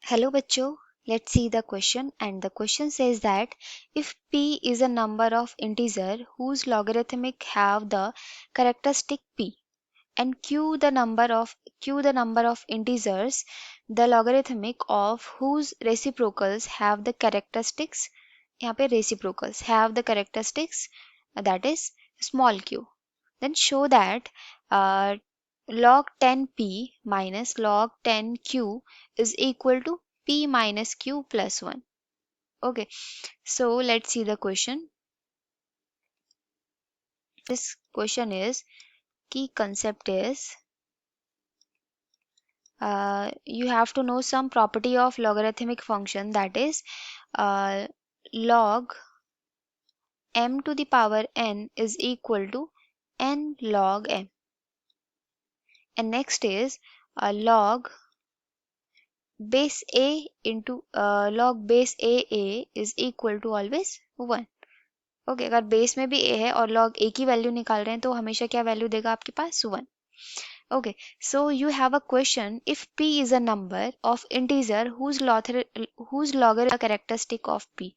Hello bachcho, let's see the question, and the question says that if p is a number of integer whose logarithmic have the characteristic p and q the number of integers the logarithmic of whose reciprocals have the characteristics यहाँ पे reciprocals have the characteristics that is small q, then show that uh, log 10p minus log 10q is equal to p minus q plus 1. Okay, so let's see the question. This question is key concept is you have to know some property of logarithmic function, that is uh, log m to the power n is equal to n log m, and next is log base a into log base a is equal to always 1. Okay, अगर base में भी a है और log a की value निकाल रहे हैं तो हमेशा क्या वैल्यू देगा आपके पास 1. Okay, so you have a question if p is a number of integer whose logger characteristic of p.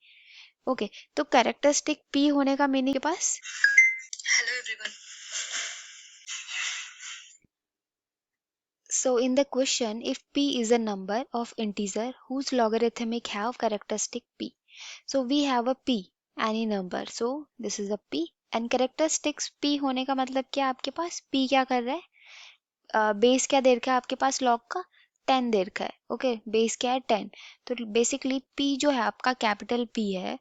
Okay, तो कैरेक्टरिस्टिक p होने का मीनिंग के पास Hello everyone. so in the question if p is a number of integer whose logarithmic have characteristic p, so we have a p any number, so this is a p and characteristics p होने का मतलब क्या आपके पास p क्या कर रहा है base क्या दे रखा है आपके पास log का 10 दे रखा है. ओके, बेस क्या है 10, तो बेसिकली p जो है आपका कैपिटल p है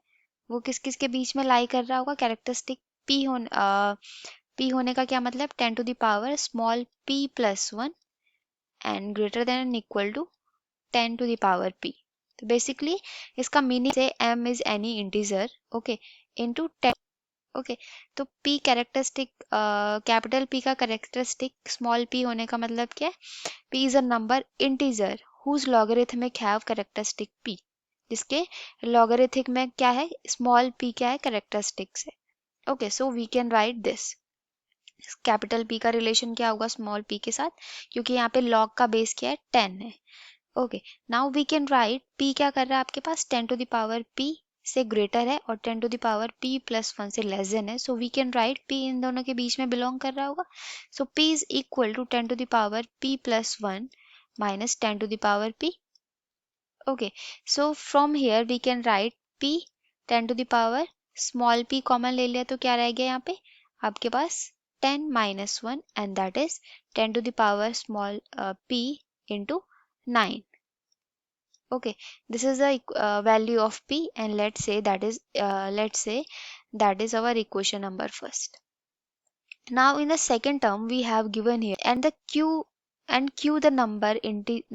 वो किस किस के बीच में लाई कर रहा होगा कैरेक्टरिस्टिक p होने का क्या मतलब 10 to the power small p plus 1 and greater than and equal to 10 to the power p. तो बेसिकली इसका मीनिंग से m is any integer okay into 10. Okay, तो p कैरेक्टरिस्टिक कैपिटल p का characteristic small p होने का मतलब क्या है p is a number integer whose logarithmic have characteristic p, जिसके logarithmic में क्या है स्मॉल p क्या है कैरेक्टरिस्टिक्स है. Okay, so we can write this capital P का रिलेशन क्या होगा स्मॉल p के साथ, क्योंकि यहाँ पे log का बेस क्या है 10 है. Okay, now we can write p क्या कर रहा है आपके पास 10 टू द पावर p से ग्रेटर है और 10 to the power p plus 1 से लेस देन है, so we can write p इन दोनों के बीच में बिलोंग कर रहा होगा. So p is equal to 10 to the power p plus 1 minus 10 to the power p. Okay, so from here we can write p 10 to the power small p common ले लिया तो क्या रह गया यहाँ पे आपके पास 10 minus 1 and that is 10 to the power small p into 9. Okay, this is the value of p and let's say that is our equation number first. Now in the second term we have given here and the q the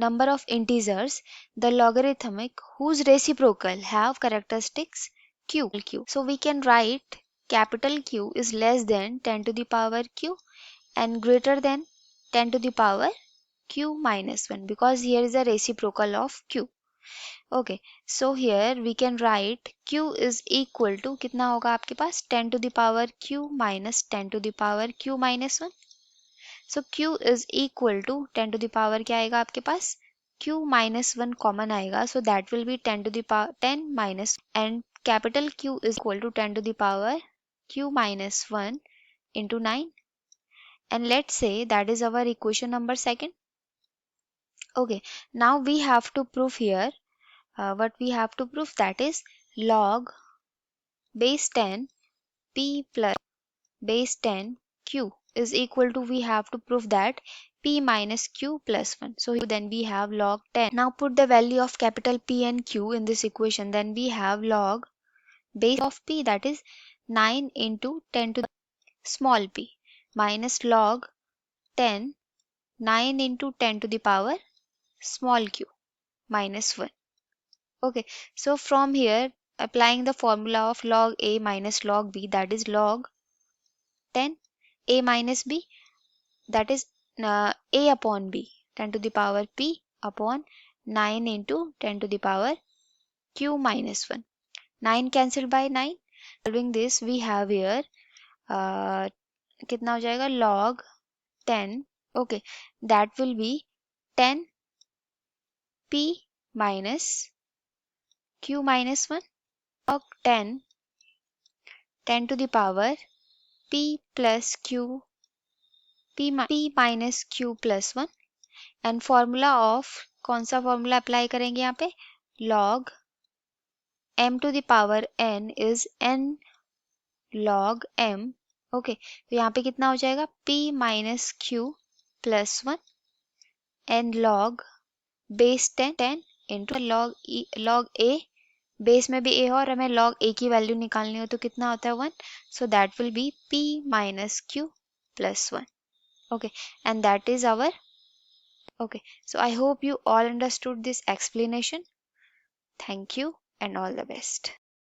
number of integers the logarithmic whose reciprocal have characteristics q. So we can write capital Q is less than 10 to the power q and greater than 10 to the power q minus 1 because here is a reciprocal of q. Okay, so here we can write q is equal to कितना होगा आपके पास 10 to the power q minus 10 to the power q minus 1. So q is equal to 10 to the power क्या आएगा आपके पास q minus 1 common आएगा, so that will be 10 to the power 10 minus and capital Q is equal to 10 to the power q minus 1 into 9, and let's say that is our equation number second. Okay, now we have to prove here what we have to prove, that is log base 10 p plus base 10 q is equal to, we have to prove that p minus q plus 1. So then we have log 10. Now put the value of capital P and q in this equation, then we have log base of p, that is 9 into 10 to the small p minus log 10 9 into 10 to the power small q minus 1. Okay, so from here applying the formula of log a minus log b, that is log 10 a minus b, that is a upon b 10 to the power p upon 9 into 10 to the power q minus 1. 9 cancelled by 9. Solving this we have here uh, कितना हो जाएगा log 10. Okay, that will be 10 p minus q minus 1 log 10 to the power p plus q p minus q plus 1 and formula of कौन सा formula apply करेंगे यहाँ पे log m to the power n is n log m. Okay तो यहाँ पे कितना हो जाएगा p minus q plus 1 and log base 10 into log a base में भी a हो और हमें log a की वैल्यू निकालनी हो तो कितना होता है 1 so that will be p minus q plus 1. Okay, and that is our okay. So I hope you all understood this explanation. Thank you and all the best.